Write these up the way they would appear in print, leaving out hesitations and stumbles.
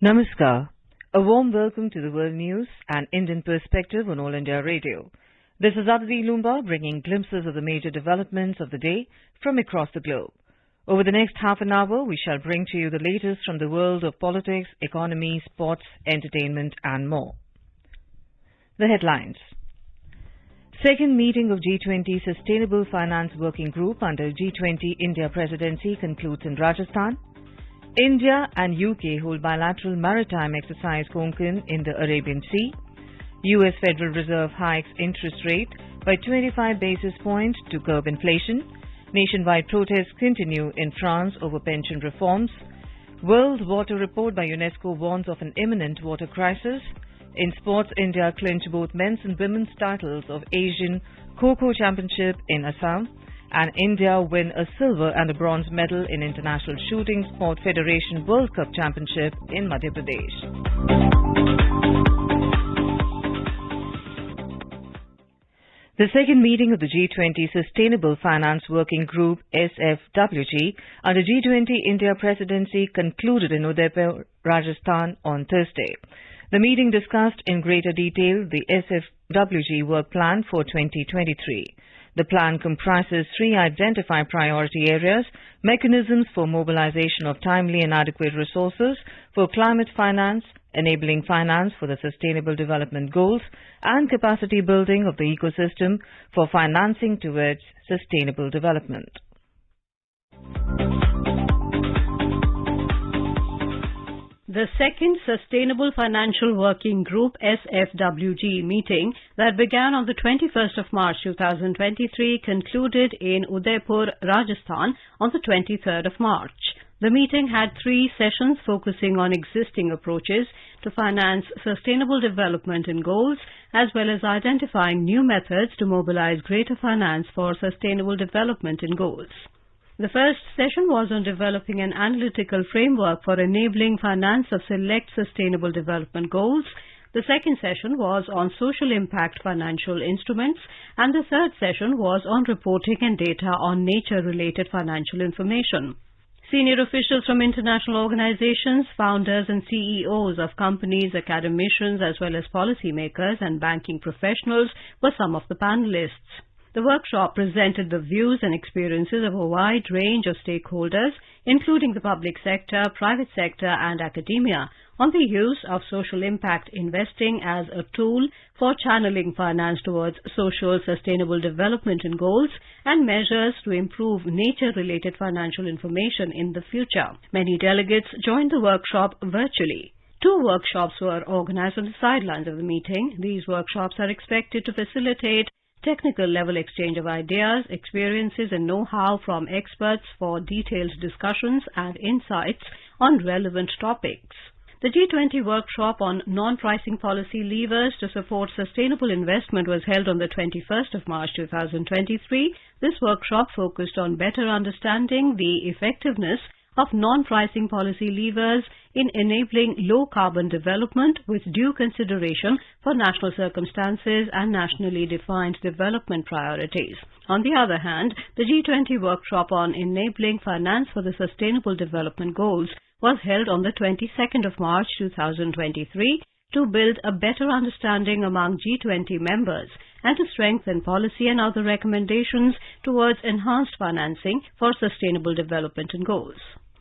Namaskar. A warm welcome to the World News and Indian Perspective on All India Radio. This is Aditi Lumba bringing glimpses of the major developments of the day from across the globe. Over the next half an hour, we shall bring to you the latest from the world of politics, economy, sports, entertainment and more. The headlines. Second meeting of G20 Sustainable Finance Working Group under G20 India Presidency concludes in Rajasthan. India and UK hold bilateral maritime exercise Konkan in the Arabian Sea. US Federal Reserve hikes interest rate by 25 basis points to curb inflation. Nationwide protests continue in France over pension reforms. World Water Report by UNESCO warns of an imminent water crisis. In sports, India clinch both men's and women's titles of Asian Kho-Kho Championship in Assam. And India win a silver and a bronze medal in International Shooting Sport Federation World Cup Championship in Madhya Pradesh. The second meeting of the G20 Sustainable Finance Working Group SFWG under G20 India Presidency concluded in Udaipur, Rajasthan on Thursday. The meeting discussed in greater detail the SFWG work plan for 2023. The plan comprises three identified priority areas: mechanisms for mobilization of timely and adequate resources for climate finance, enabling finance for the Sustainable Development Goals, and capacity building of the ecosystem for financing towards sustainable development. The second Sustainable Financial Working Group SFWG meeting that began on the 21st of March 2023 concluded in Udaipur, Rajasthan on the 23rd of March. The meeting had three sessions focusing on existing approaches to finance sustainable development and goals, as well as identifying new methods to mobilize greater finance for sustainable development and goals. The first session was on developing an analytical framework for enabling finance of select sustainable development goals. The second session was on social impact financial instruments, and the third session was on reporting and data on nature-related financial information. Senior officials from international organizations, founders and CEOs of companies, academicians, as well as policymakers and banking professionals were some of the panelists. The workshop presented the views and experiences of a wide range of stakeholders, including the public sector, private sector and academia, on the use of social impact investing as a tool for channeling finance towards social sustainable development and goals, and measures to improve nature-related financial information in the future. Many delegates joined the workshop virtually. Two workshops were organized on the sidelines of the meeting. These workshops are expected to facilitate technical-level exchange of ideas, experiences and know-how from experts for detailed discussions and insights on relevant topics. The G20 workshop on non-pricing policy levers to support sustainable investment was held on the 21st of March 2023. This workshop focused on better understanding the effectiveness of non-pricing policy levers in enabling low-carbon development with due consideration for national circumstances and nationally defined development priorities. On the other hand, the G20 workshop on enabling finance for the Sustainable Development Goals was held on the 22nd of March 2023 to build a better understanding among G20 members and to strengthen policy and other recommendations towards enhanced financing for sustainable development and goals.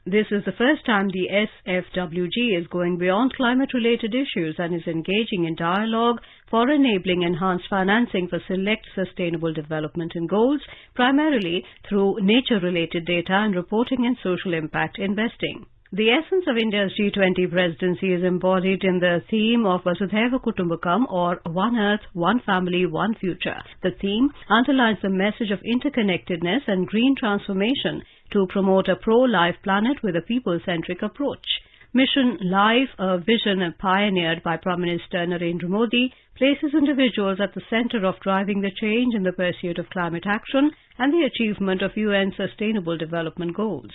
This is the first time the SFWG is going beyond climate-related issues and is engaging in dialogue for enabling enhanced financing for select sustainable development and goals, primarily through nature-related data and reporting and social impact investing. The essence of India's G20 presidency is embodied in the theme of Vasudhaiva Kutumbakam, or One Earth, One Family, One Future. The theme underlines the message of interconnectedness and green transformation to promote a pro-life planet with a people-centric approach. Mission Life, a vision pioneered by Prime Minister Narendra Modi, places individuals at the center of driving the change in the pursuit of climate action and the achievement of UN Sustainable Development Goals.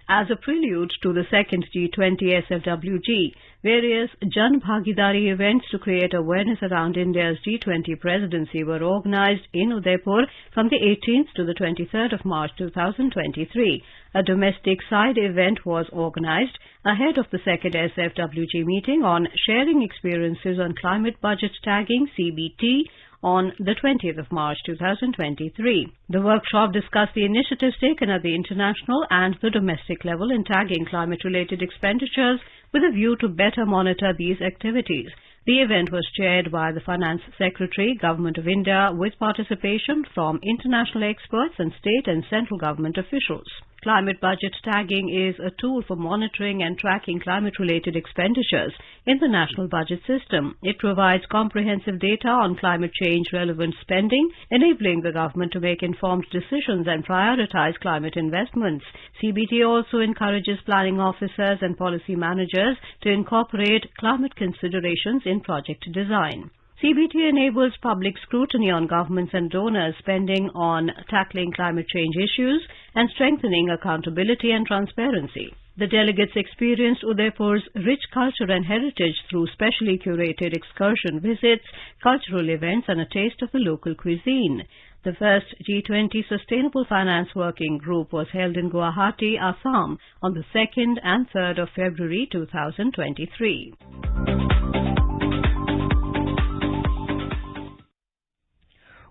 As a prelude to the second G20 SFWG, various Jan Bhagidari events to create awareness around India's G20 presidency were organized in Udaipur from the 18th to the 23rd of March 2023. A domestic side event was organized ahead of the second SFWG meeting on sharing experiences on climate budget tagging (CBT) on the 20th of March 2023. The workshop discussed the initiatives taken at the international and the domestic level in tagging climate-related expenditures with a view to better monitor these activities. The event was chaired by the Finance Secretary, Government of India, with participation from international experts and state and central government officials. Climate budget tagging is a tool for monitoring and tracking climate-related expenditures in the national budget system. It provides comprehensive data on climate change-relevant spending, enabling the government to make informed decisions and prioritize climate investments. CBT also encourages planning officers and policy managers to incorporate climate considerations in project design. CBT enables public scrutiny on governments and donors spending on tackling climate change issues and strengthening accountability and transparency. The delegates experienced Udaipur's rich culture and heritage through specially curated excursion visits, cultural events and a taste of the local cuisine. The first G20 Sustainable Finance Working Group was held in Guwahati, Assam on the 2nd and 3rd of February 2023.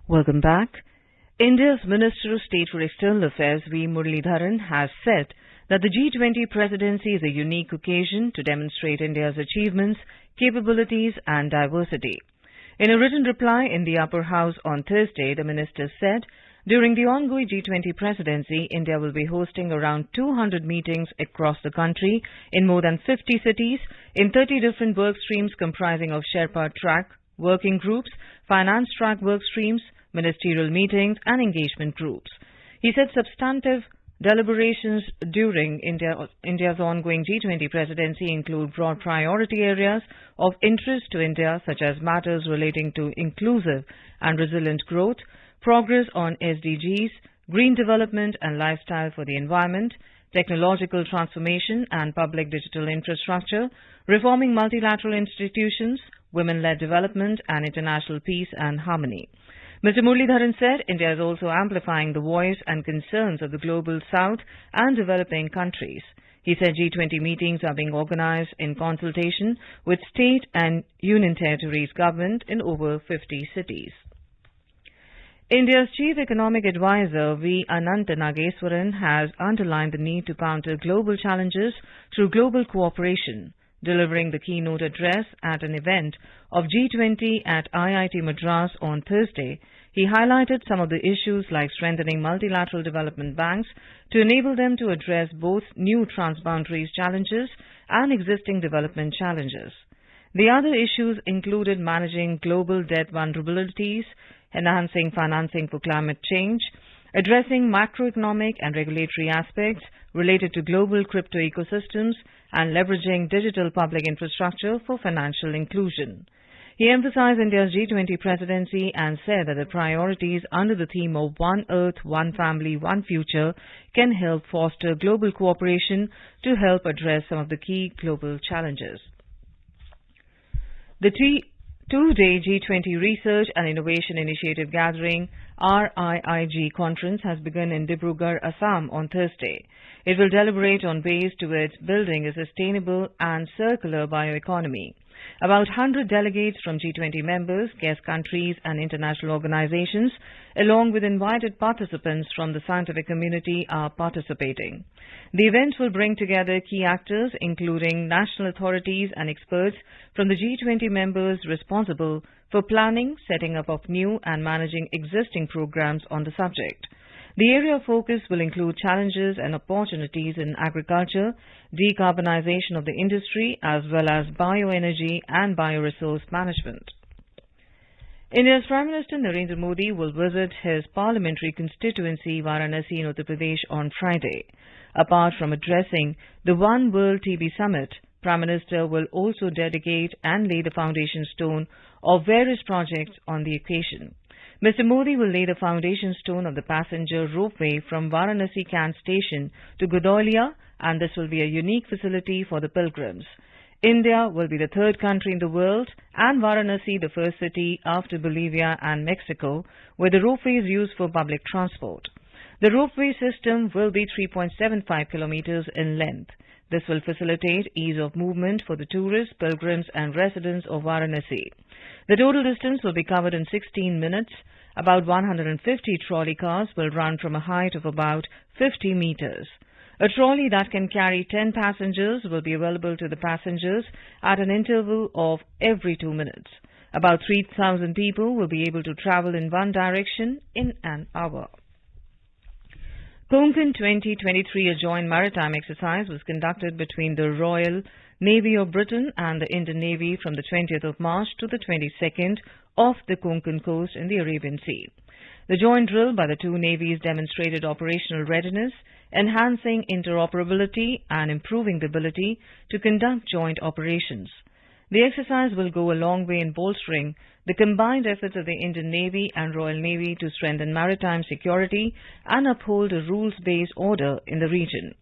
Welcome back. India's Minister of State for External Affairs V. Muralidharan has said that the G20 presidency is a unique occasion to demonstrate India's achievements, capabilities and diversity. In a written reply in the Upper House on Thursday, the minister said, during the ongoing G20 presidency, India will be hosting around 200 meetings across the country in more than 50 cities in 30 different work streams comprising of Sherpa track working groups, finance track work streams, ministerial meetings and engagement groups. He said substantive deliberations during India's ongoing G20 presidency include broad priority areas of interest to India such as matters relating to inclusive and resilient growth, progress on SDGs, green development and lifestyle for the environment, technological transformation and public digital infrastructure, reforming multilateral institutions, women-led development and international peace and harmony. Mr. Muralidharan said India is also amplifying the voice and concerns of the global south and developing countries. He said G20 meetings are being organized in consultation with state and union territories government in over 50 cities. India's Chief Economic Advisor V. Anantha Nageswaran has underlined the need to counter global challenges through global cooperation. Delivering the keynote address at an event of G20 at IIT Madras on Thursday, he highlighted some of the issues like strengthening multilateral development banks to enable them to address both new transboundary challenges and existing development challenges. The other issues included managing global debt vulnerabilities, enhancing financing for climate change, addressing macroeconomic and regulatory aspects related to global crypto ecosystems, and leveraging digital public infrastructure for financial inclusion. He emphasized India's G20 presidency and said that the priorities under the theme of One Earth, One Family, One Future can help foster global cooperation to help address some of the key global challenges. The two-day G20 Research and Innovation Initiative Gathering RIIG conference has begun in Dibrugarh, Assam on Thursday. It will deliberate on ways towards building a sustainable and circular bioeconomy. About 100 delegates from G20 members, guest countries and international organizations, along with invited participants from the scientific community, are participating. The event will bring together key actors, including national authorities and experts from the G20 members responsible for planning, setting up of new and managing existing programs on the subject. The area of focus will include challenges and opportunities in agriculture, decarbonization of the industry, as well as bioenergy and bioresource management. India's Prime Minister Narendra Modi will visit his parliamentary constituency Varanasi in Uttar Pradesh on Friday. Apart from addressing the One World TB Summit, Prime Minister will also dedicate and lay the foundation stone of various projects on the occasion. Mr. Modi will lay the foundation stone of the passenger ropeway from Varanasi Can Station to Gudolia, and this will be a unique facility for the pilgrims. India will be the third country in the world and Varanasi the first city after Bolivia and Mexico where the ropeway is used for public transport. The ropeway system will be 3.75 kilometers in length. This will facilitate ease of movement for the tourists, pilgrims and residents of Varanasi. The total distance will be covered in 16 minutes. About 150 trolley cars will run from a height of about 50 meters. A trolley that can carry 10 passengers will be available to the passengers at an interval of every 2 minutes. About 3,000 people will be able to travel in one direction in an hour. Konkan 2023, a joint maritime exercise, was conducted between the Royal Navy of Britain and the Indian Navy from the 20th of March to the 22nd off the Konkan coast in the Arabian Sea. The joint drill by the two navies demonstrated operational readiness, enhancing interoperability and improving the ability to conduct joint operations. The exercise will go a long way in bolstering the combined efforts of the Indian Navy and Royal Navy to strengthen maritime security and uphold a rules-based order in the region.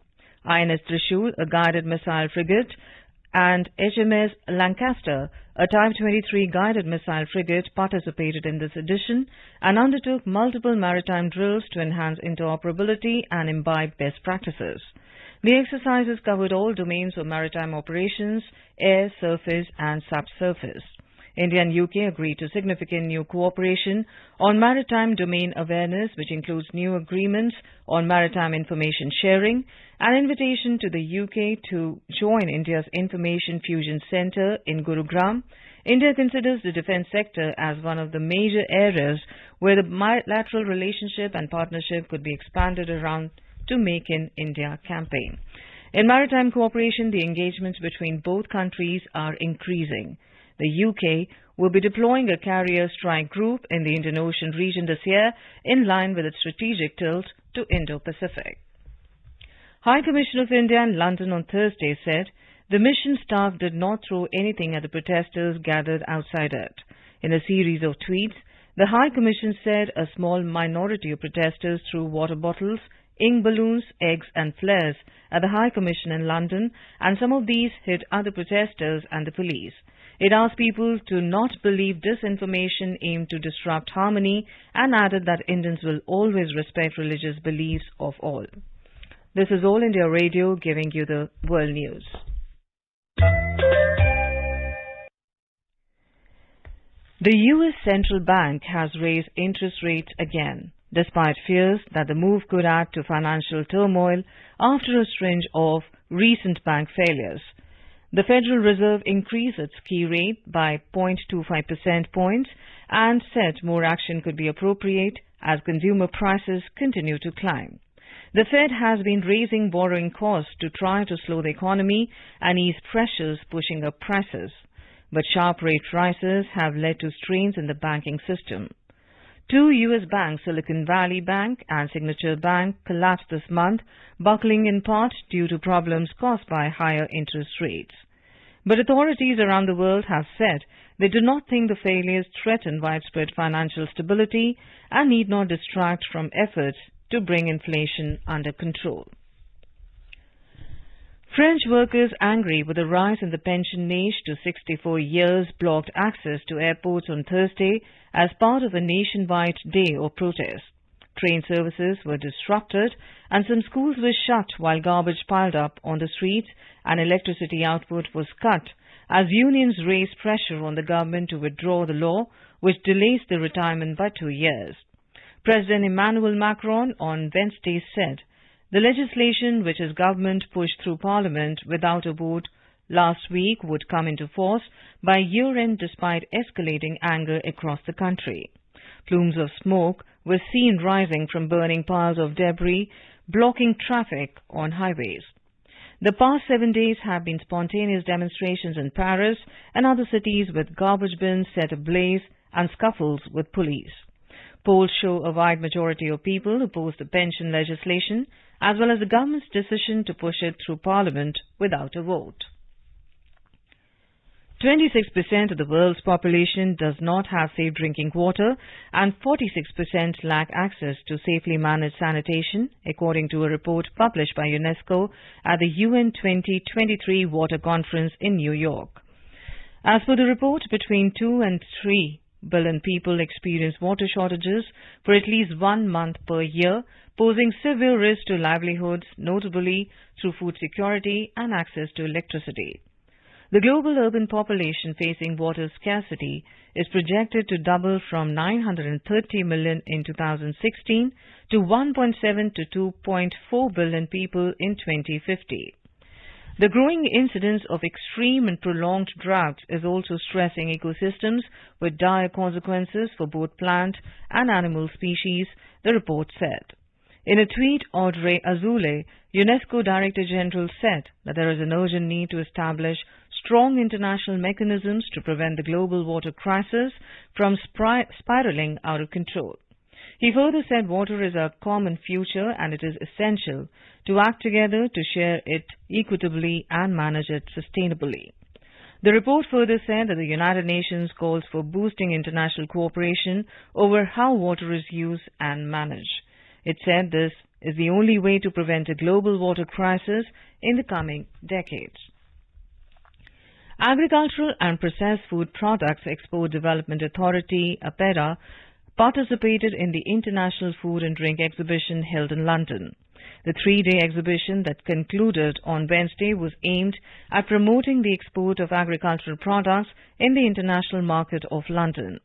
INS Trishul, a guided missile frigate, and HMS Lancaster, a Type 23 guided missile frigate, participated in this edition and undertook multiple maritime drills to enhance interoperability and imbibe best practices. The exercises covered all domains of maritime operations: air, surface and subsurface. India and UK agreed to significant new cooperation on maritime domain awareness, which includes new agreements on maritime information sharing, an invitation to the UK to join India's Information Fusion Centre in Gurugram. India considers the defence sector as one of the major areas where the bilateral relationship and partnership could be expanded around to Make in India campaign. In maritime cooperation, the engagements between both countries are increasing. The UK will be deploying a carrier strike group in the Indian Ocean region this year in line with its strategic tilt to Indo-Pacific. High Commission of India in London on Thursday said the mission staff did not throw anything at the protesters gathered outside it. In a series of tweets, the High Commission said a small minority of protesters threw water bottles, ink balloons, eggs and flares at the High Commission in London, and some of these hit other protesters and the police. It asked people to not believe disinformation aimed to disrupt harmony and added that Indians will always respect religious beliefs of all. This is All India Radio giving you the world news. The US Central Bank has raised interest rates again, despite fears that the move could add to financial turmoil after a string of recent bank failures. The Federal Reserve increased its key rate by 0.25 percent points and said more action could be appropriate as consumer prices continue to climb. The Fed has been raising borrowing costs to try to slow the economy and ease pressures pushing up prices. But sharp rate rises have led to strains in the banking system. Two U.S. banks, Silicon Valley Bank and Signature Bank, collapsed this month, buckling in part due to problems caused by higher interest rates. But authorities around the world have said they do not think the failures threaten widespread financial stability and need not distract from efforts to bring inflation under control. French workers angry with the rise in the pension age to 64 years blocked access to airports on Thursday as part of a nationwide day of protest. Train services were disrupted and some schools were shut while garbage piled up on the streets and electricity output was cut as unions raised pressure on the government to withdraw the law, which delays the retirement by 2 years. President Emmanuel Macron on Wednesday said the legislation which his government pushed through Parliament without a vote last week would come into force by year-end despite escalating anger across the country. Plumes of smoke were seen rising from burning piles of debris, blocking traffic on highways. The past 7 days have been spontaneous demonstrations in Paris and other cities with garbage bins set ablaze and scuffles with police. Polls show a wide majority of people oppose the pension legislation as well as the government's decision to push it through Parliament without a vote. 26% of the world's population does not have safe drinking water and 46% lack access to safely managed sanitation, according to a report published by UNESCO at the UN 2023 Water Conference in New York. As per the report, between 2 and 3 billion people experience water shortages for at least 1 month per year, posing severe risk to livelihoods, notably through food security and access to electricity. The global urban population facing water scarcity is projected to double from 930 million in 2016 to 1.7 to 2.4 billion people in 2050. The growing incidence of extreme and prolonged drought is also stressing ecosystems with dire consequences for both plant and animal species, the report said. In a tweet, Audrey Azoulay, UNESCO Director General, said that there is an urgent need to establish strong international mechanisms to prevent the global water crisis from spiraling out of control. He further said water is our common future and it is essential to act together to share it equitably and manage it sustainably. The report further said that the United Nations calls for boosting international cooperation over how water is used and managed. It said this is the only way to prevent a global water crisis in the coming decades. Agricultural and Processed Food Products Export Development Authority, APEDA, participated in the International Food and Drink Exhibition held in London. The 3-day exhibition that concluded on Wednesday was aimed at promoting the export of agricultural products in the international market of London.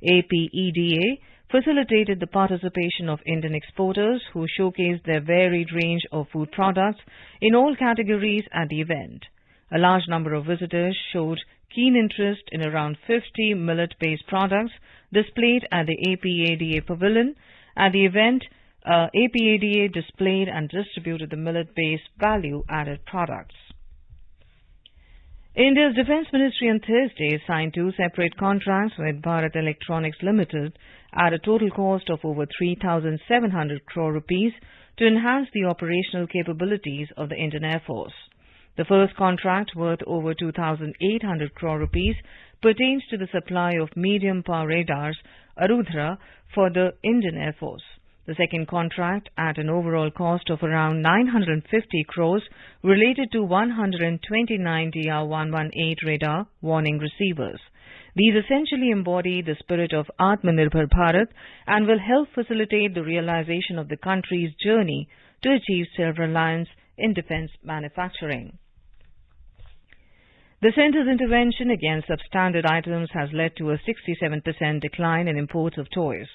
APEDA facilitated the participation of Indian exporters who showcased their varied range of food products in all categories at the event. A large number of visitors showed keen interest in around 50 millet-based products displayed at the APEDA pavilion. At the event, APEDA displayed and distributed the millet-based value-added products. India's Defence Ministry on Thursday signed 2 separate contracts with Bharat Electronics Limited at a total cost of over 3,700 crore rupees to enhance the operational capabilities of the Indian Air Force. The first contract, worth over 2,800 crore rupees, pertains to the supply of medium-power radars, Arudhra, for the Indian Air Force. The second contract, at an overall cost of around 950 crores, related to 129 DR-118 radar warning receivers. These essentially embody the spirit of Atmanirbhar Bharat and will help facilitate the realization of the country's journey to achieve self-reliance in defense manufacturing. The Centre's intervention against substandard items has led to a 67% decline in imports of toys.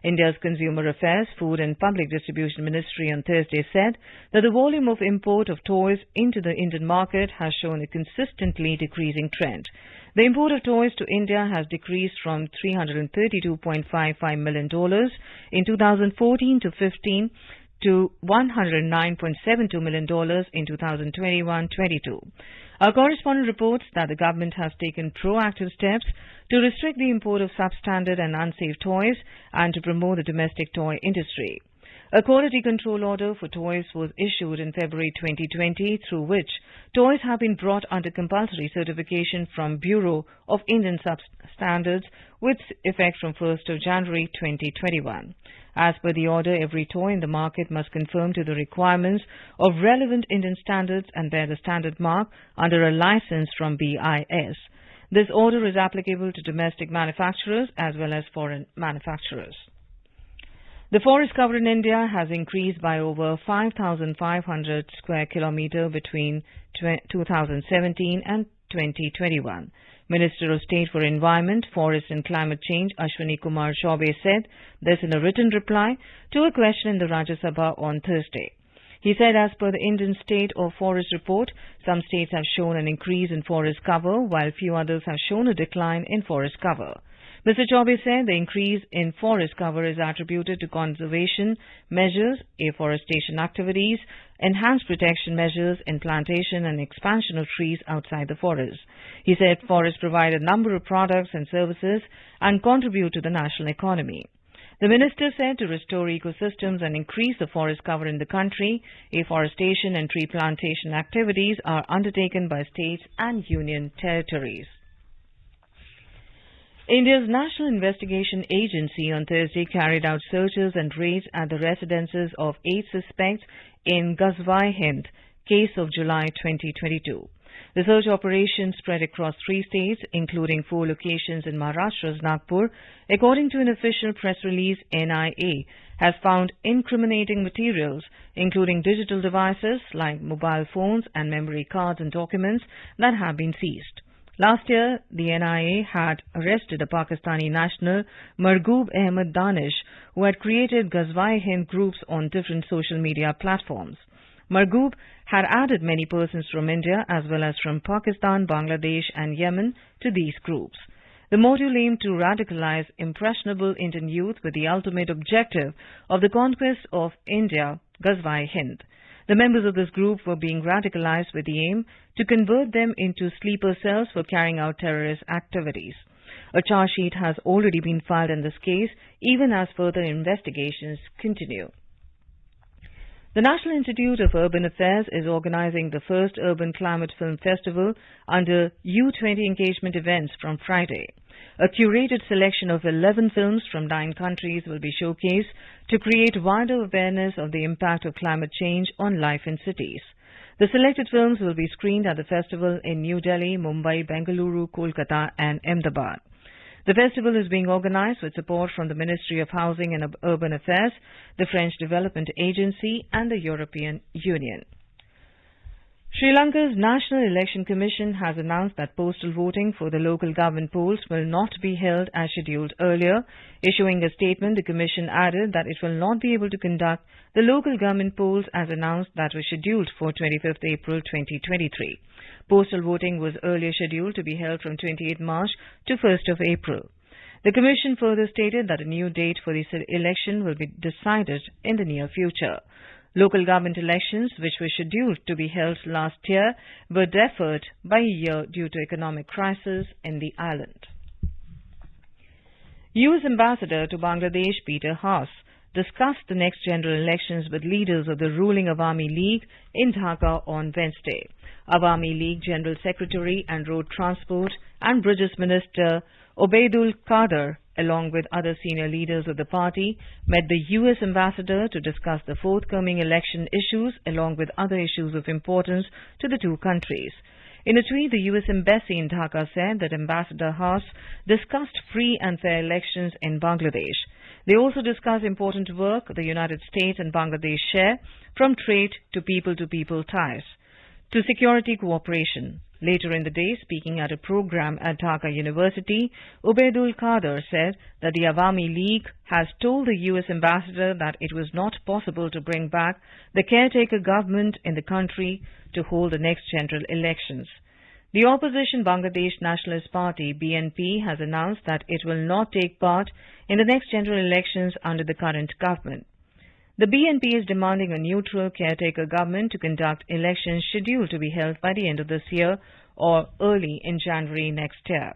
India's Consumer Affairs, Food and Public Distribution Ministry on Thursday said that the volume of import of toys into the Indian market has shown a consistently decreasing trend. The import of toys to India has decreased from $332.55 million in 2014-15 to $109.72 million in 2021-22. Our correspondent reports that the government has taken proactive steps to restrict the import of substandard and unsafe toys and to promote the domestic toy industry. A quality control order for toys was issued in February 2020, through which toys have been brought under compulsory certification from Bureau of Indian Substandards with effect from 1st of January 2021. As per the order, every toy in the market must conform to the requirements of relevant Indian standards and bear the standard mark under a license from BIS. This order is applicable to domestic manufacturers as well as foreign manufacturers. The forest cover in India has increased by over 5,500 square kilometres between 2017 and 2021. Minister of State for Environment, Forest and Climate Change Ashwini Kumar Chaubey said this in a written reply to a question in the Rajya Sabha on Thursday. He said as per the Indian State of Forest report, some states have shown an increase in forest cover while few others have shown a decline in forest cover. Mr. Chaubey said the increase in forest cover is attributed to conservation measures, afforestation activities, enhanced protection measures in plantation and expansion of trees outside the forest. He said forests provide a number of products and services and contribute to the national economy. The minister said to restore ecosystems and increase the forest cover in the country, afforestation and tree plantation activities are undertaken by states and union territories. India's National Investigation Agency on Thursday carried out searches and raids at the residences of 8 suspects in Ghazwai Hind case of July 2022. The search operation spread across 3 states, including 4 locations in Maharashtra's Nagpur. According to an official press release, NIA has found incriminating materials, including digital devices like mobile phones and memory cards and documents that have been seized. Last year, the NIA had arrested a Pakistani national, Margoob Ahmed Danish, who had created Ghazwa-e-Hind groups on different social media platforms. Margoob had added many persons from India as well as from Pakistan, Bangladesh and Yemen to these groups. The module aimed to radicalize impressionable Indian youth with the ultimate objective of the conquest of India, Ghazwa-e-Hind. The members of this group were being radicalized with the aim to convert them into sleeper cells for carrying out terrorist activities. A charge sheet has already been filed in this case, even as further investigations continue. The National Institute of Urban Affairs is organizing the first Urban Climate Film Festival under U20 engagement events from Friday. A curated selection of 11 films from 9 countries will be showcased to create wider awareness of the impact of climate change on life in cities. The selected films will be screened at the festival in New Delhi, Mumbai, Bengaluru, Kolkata and Ahmedabad. The festival is being organized with support from the Ministry of Housing and Urban Affairs, the French Development Agency and the European Union. Sri Lanka's National Election Commission has announced that postal voting for the local government polls will not be held as scheduled earlier. Issuing a statement, the Commission added that it will not be able to conduct the local government polls as announced that were scheduled for 25th April 2023. Postal voting was earlier scheduled to be held from 28 March to 1st of April. The Commission further stated that a new date for the election will be decided in the near future. Local government elections, which were scheduled to be held last year, were deferred by a year due to economic crisis in the island. U.S. Ambassador to Bangladesh Peter Haas discussed the next general elections with leaders of the ruling Awami League in Dhaka on Wednesday. Awami League General Secretary and Road Transport and Bridges Minister Obaidul Qadir, along with other senior leaders of the party, met the U.S. ambassador to discuss the forthcoming election issues along with other issues of importance to the two countries. In a tweet, the U.S. Embassy in Dhaka said that Ambassador Haas discussed free and fair elections in Bangladesh. They also discussed important work the United States and Bangladesh share, from trade to people-to-people ties to security cooperation. Later in the day, speaking at a program at Dhaka University, Obaidul Qadir said that the Awami League has told the U.S. ambassador that it was not possible to bring back the caretaker government in the country to hold the next general elections. The opposition Bangladesh Nationalist Party, BNP, has announced that it will not take part in the next general elections under the current government. The BNP is demanding a neutral caretaker government to conduct elections scheduled to be held by the end of this year or early in January next year.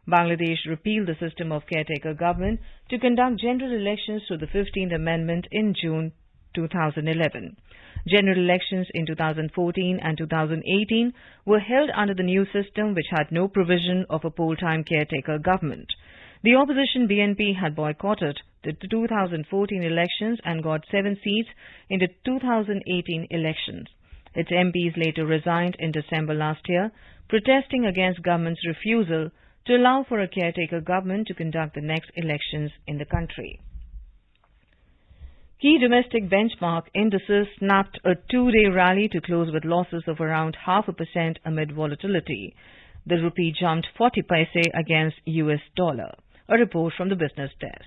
Bangladesh repealed the system of caretaker government to conduct general elections through the 15th Amendment in June 2011. General elections in 2014 and 2018 were held under the new system, which had no provision of a poll-time caretaker government. The opposition BNP had boycotted the 2014 elections and got 7 seats in the 2018 elections. Its MPs later resigned in December last year, protesting against government's refusal to allow for a caretaker government to conduct the next elections in the country. Key domestic benchmark indices snapped a 2-day rally to close with losses of around 0.5% amid volatility. The rupee jumped 40 paise against US dollar. A report from the business desk.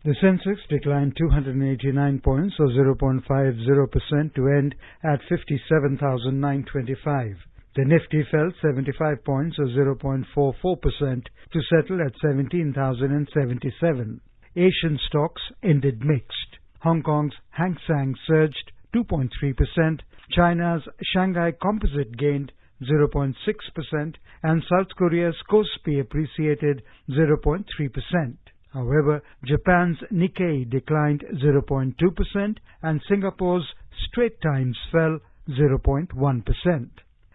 The Sensex declined 289 points or 0.50% to end at 57,925. The Nifty fell 75 points or 0.44% to settle at 17,077. Asian stocks ended mixed. Hong Kong's Hang Seng surged 2.3%, China's Shanghai Composite gained 0.6%, and South Korea's Kospi appreciated 0.3%. However, Japan's Nikkei declined 0.2% and Singapore's Straits Times fell 0.1%.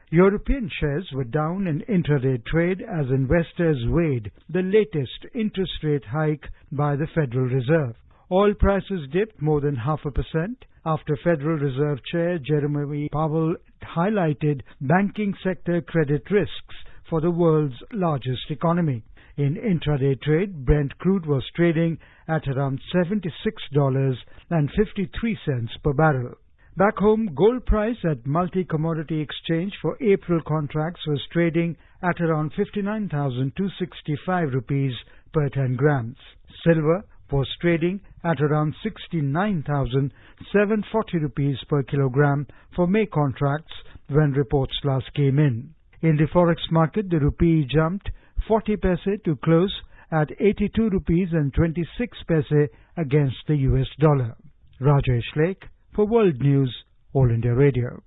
European shares were down in intraday trade as investors weighed the latest interest rate hike by the Federal Reserve. Oil prices dipped more than 0.5% after Federal Reserve Chair Jerome Powell highlighted banking sector credit risks for the world's largest economy. In intraday trade, Brent crude was trading at around $76.53 per barrel. Back home, gold price at multi-commodity exchange for April contracts was trading at around 59,265 rupees per 10 grams. Silver was trading at around 69,740 rupees per kilogram for May contracts when reports last came in. In the forex market, the rupee jumped 40 paise to close at 82 rupees and 26 paise against the US dollar. Rajesh Lake for World News, All India Radio.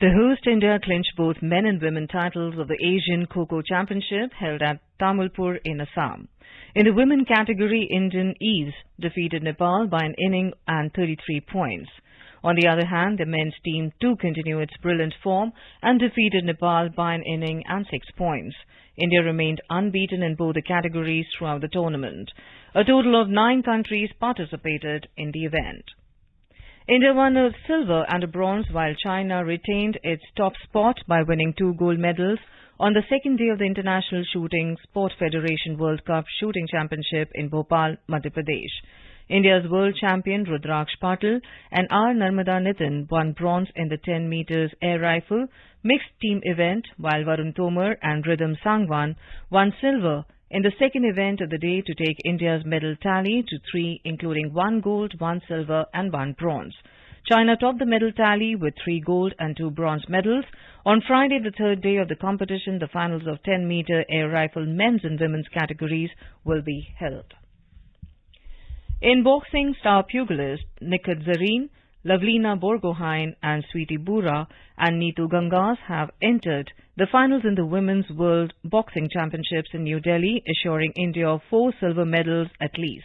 The host India clinched both men and women titles of the Asian Kho-Kho Championship held at Tamulpur in Assam. In the women category, Indian Eves defeated Nepal by an inning and 33 points. On the other hand, the men's team too continued its brilliant form and defeated Nepal by an inning and 6 points. India remained unbeaten in both the categories throughout the tournament. A total of 9 countries participated in the event. India won a silver and a bronze, while China retained its top spot by winning 2 gold medals on the second day of the International Shooting Sport Federation World Cup Shooting Championship in Bhopal, Madhya Pradesh. India's world champion Rudraksh Patil and R. Narmada Nitin won bronze in the 10 meters air rifle mixed team event, while Varun Tomar and Rhythm Sangwan won silver in the second event of the day to take India's medal tally to 3, including 1 gold, 1 silver and 1 bronze. China topped the medal tally with 3 gold and 2 bronze medals. On Friday, the third day of the competition, the finals of 10-meter air rifle men's and women's categories will be held. In boxing, star pugilist Nikhat Zareen, Lavlina Borgohain and Sweetie Bura and Neetu Gangas have entered the finals in the Women's World Boxing Championships in New Delhi, assuring India of 4 silver medals at least.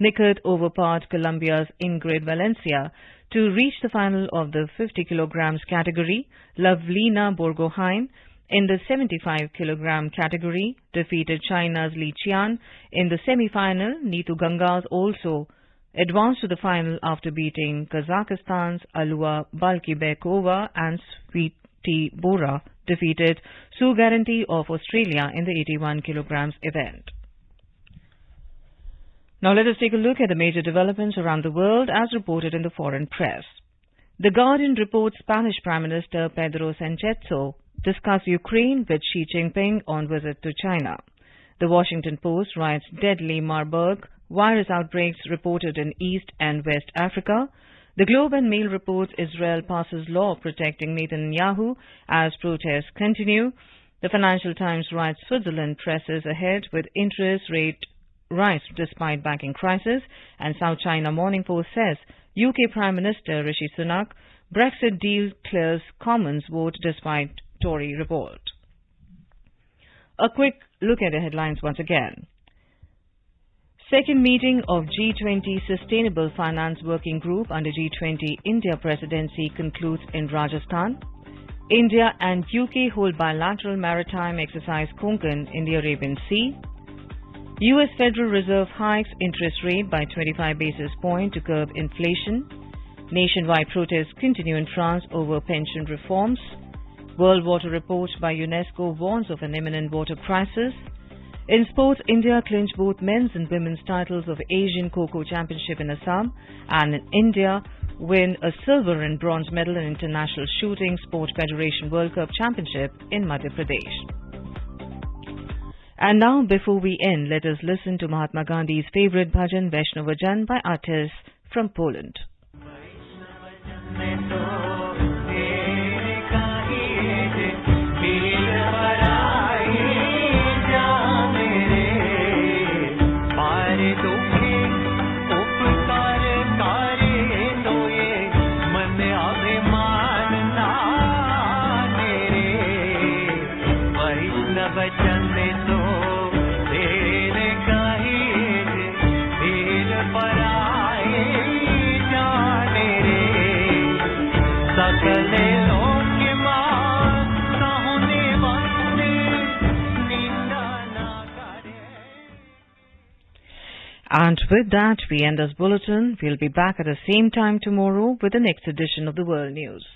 Nikhat overpowered Colombia's Ingrid Valencia to reach the final of the 50 kilograms category. Lavlina Borgohain in the 75 kilogram category defeated China's Li Qian in the semi-final. Neetu Gangas also advanced to the final after beating Kazakhstan's Alua Balkibekova, and Sweetie Bora defeated Sue Guarantee of Australia in the 81 kilograms event. Now let us take a look at the major developments around the world as reported in the foreign press. The Guardian reports Spanish Prime Minister Pedro Sánchez discussed Ukraine with Xi Jinping on visit to China. The Washington Post writes deadly Marburg virus outbreaks reported in East and West Africa. The Globe and Mail reports Israel passes law protecting Netanyahu as protests continue. The Financial Times writes Switzerland presses ahead with interest rate rise despite banking crisis. And South China Morning Post says UK Prime Minister Rishi Sunak, Brexit deal clears Commons vote despite Tory revolt. A quick look at the headlines once again. Second meeting of G20 Sustainable Finance Working Group under G20 India Presidency concludes in Rajasthan. India and UK hold bilateral maritime exercise Konkan in the Arabian Sea. US Federal Reserve hikes interest rate by 25 basis points to curb inflation. Nationwide protests continue in France over pension reforms. World Water Report by UNESCO warns of an imminent water crisis. In sports, India clinched both men's and women's titles of Asian Kho-Kho Championship in Assam, and in India win a silver and bronze medal in International Shooting Sport Federation World Cup Championship in Madhya Pradesh. And now, before we end, let us listen to Mahatma Gandhi's favorite bhajan, Vaishnava Jan, by artists from Poland. And with that, we end this bulletin. We'll be back at the same time tomorrow with the next edition of the World News.